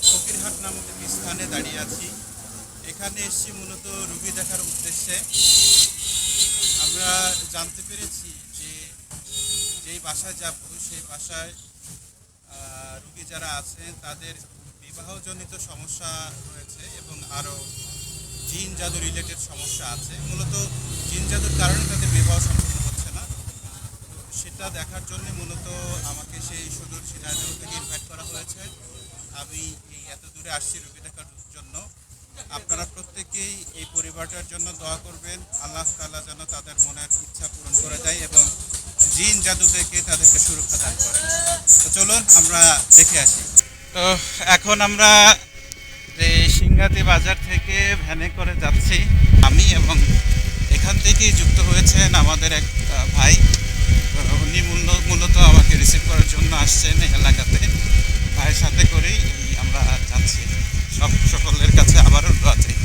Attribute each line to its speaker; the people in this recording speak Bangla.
Speaker 1: ফকিরহাট নামক একটি স্থানে দাঁড়িয়ে আছি। এখানে এসেছি মূলত রুগী দেখার উদ্দেশ্যে। আমরা জানতে পেরেছি যে যেই বাসায় যাব সেই বাসায় রুগী যারা আছেন তাদের বিবাহজনিত সমস্যা রয়েছে এবং আরও জিন জাদু রিলেটেড সমস্যা আছে। মূলত জিন জাদুর কারণে তাদের বিবাহ সম্পন্ন হচ্ছে না। সেটা দেখার জন্য মূলত আমাকে সেই সুদূর ঝিনাইদহ থেকে ইনভাইট করা হয়েছে। আমি এই এত দূরে আসছি রুগী দেখার জন্য। আপনারা প্রত্যেকেই এই পরিবারটার জন্য দোয়া করবেন, আল্লাহ তাআলা যেন তাদের মনের ইচ্ছা পূরণ করে দেয় এবং জিন জাদু থেকে তাদেরকে সুরক্ষা দান করেন। তো চলুন আমরা দেখে আসি। তো এখন আমরা এই সিংহাতি বাজার থেকে ভ্যানে করে যাচ্ছি আমি, এবং এখান থেকেই যুক্ত হয়েছেন আমাদের এক ভাই। উনি মূলত আমাকে রিসিভ করার জন্য আসছেন এই এলাকাতে। ভাইয়ের সাথে করেই আমরা যাচ্ছি। সকলের কাছে আবারও দোয়া চাই।